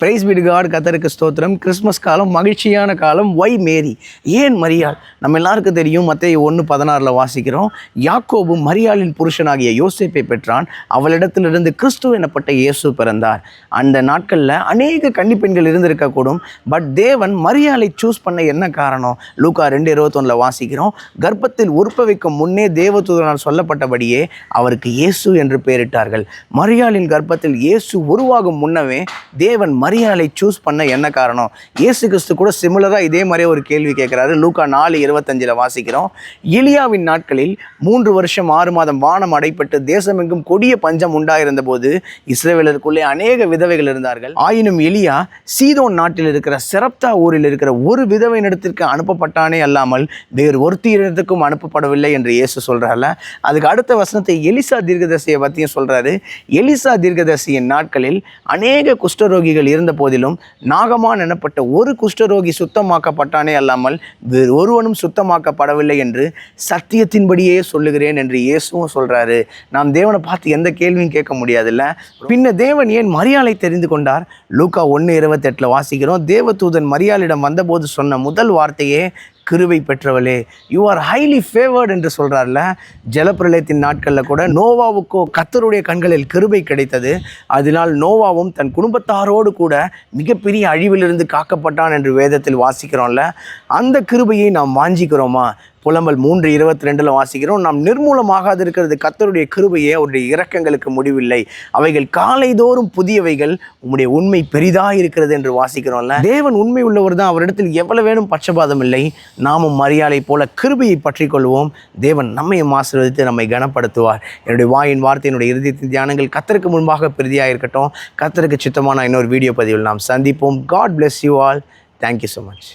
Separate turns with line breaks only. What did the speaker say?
Price B to God. கர்த்தருக்கு ஸ்தோத்திரம். Christmas காலம் மகிழ்ச்சியான காலம். ஒய் மேரி, ஏன் மரியாள்? நம்ம எல்லாருக்கும் தெரியும், மத்தேயு 1:16 வாசிக்கிறோம். யாக்கோபு மரியாளின் புருஷனாகிய யோசேப்பை பெற்றான், அவளிடத்திலிருந்து கிறிஸ்து எனப்பட்ட இயேசு பிறந்தார். அந்த நாட்களில் அநேக கன்னிப்பெண்கள் இருந்திருக்கக்கூடும். பட் தேவன் மரியாளை சூஸ் பண்ண என்ன காரணம்? லூக்கா 2:21 வாசிக்கிறோம். கர்ப்பத்தில் உற்ப வைக்கும் முன்னே தேவதூதனால் சொல்லப்பட்டபடியே அவருக்கு இயேசு என்று பெயரிட்டார்கள். மரியாளின் கர்ப்பத்தில் இயேசு உருவாகும் முன்னவே தேவன் மரியாளை சூஸ் பண்ண என்ன காரணம்? இயேசு கிறிஸ்து கூட சிமிலராக இதே மாதிரியே ஒரு கேள்வி கேட்குறாரு. லூக்கா 4:25 வாசிக்கிறோம். எலியாவின் நாட்களில் 3 வருஷம் 6 மாதம் வானம் அடைப்பட்டு தேசமெங்கும் கொடிய பஞ்சம் உண்டாயிருந்த போது இஸ்ரவேலருக்குள்ளே அநேக விதவைகள் இருந்தார்கள். ஆயினும் எலியா சீதோன் நாட்டில் இருக்கிற செரப்தா ஊரில் இருக்கிற ஒரு விதவையினிடத்திற்கு அனுப்பப்பட்டானே அல்லாமல் வேறு ஒருத்தியிடத்துக்கும் அனுப்பப்படவில்லை என்று இயேசு சொல்கிறார்ல. அதுக்கு அடுத்த வசனத்தை எலிசா தீர்க்கதரிசியை பற்றியும் சொல்கிறாரு. எலிசா தீர்க்கதரிசியின் நாட்களில் அநேக குஷ்டரோகிகள் இருந்த போதிலும் நாகமான் எனப்பட்ட ஒரு குஷ்டரோகி சுத்தமாக்கப்பட்டானே அல்லாமல் வேறு ஒருவனும் சுத்தமாக்கப்படவில்லை என்று சத்தியத்தின்படியே சொல்லுகிறேன் என்று இயேசுவும் சொல்றாரு. நாம் தேவனை பார்த்து எந்த கேள்வியும் கேட்க முடியாதுல்ல. பின்ன தேவன் ஏன் மரியாளை தெரிந்து கொண்டார்? லூக்கா 1:28 வாசிக்கிறோம். தேவதூதன் மரியாளிடம் வந்தபோது சொன்ன முதல் வார்த்தையே கிருபை பெற்றவளே, யூ ஆர் ஹைலி ஃபேவர்ட் என்று சொல்கிறார்ல. ஜலப்பிரளயத்தின் நாட்களில் கூட நோவாவுக்கோ கர்த்தருடைய கண்களில் கிருபை கிடைத்தது. அதனால் நோவாவும் தன் குடும்பத்தாரோடு கூட மிகப்பெரிய அழிவிலிருந்து காக்கப்பட்டான் என்று வேதத்தில் வாசிக்கிறோம்ல. அந்த கிருபையை நாம் வாஞ்சிக்கிறோமா? புலம்பல் 3:22 வாசிக்கிறோம். நாம் நிர்மூலமாகாது இருக்கிறது கர்த்தருடைய கிருபையே, அவருடைய இரக்கங்களுக்கு முடிவில்லை, அவைகள் காலைதோறும் புதியவைகள், உம்முடைய உண்மை பெரிதாக இருக்கிறது என்று வாசிக்கிறோம்ல. தேவன் உண்மை உள்ளவர் தான், அவரிடத்தில் எவ்வளவு வேணும் பட்சபாதம் இல்லை. நாமும் மரியாளை போல கிருபையை பற்றி கொள்வோம். தேவன் நம்மையும் ஆசீர்வதித்து நம்மை கனப்படுத்துவார். என்னுடைய வாயின் வார்த்தையினுடைய இறுதியத்தின் தியானங்கள் கர்த்தருக்கு முன்பாக பிரதியாக இருக்கட்டும். கர்த்தருக்கு சித்தமான இன்னொரு வீடியோ பதிவில் நாம் சந்திப்போம். God bless you all. Thank you so much.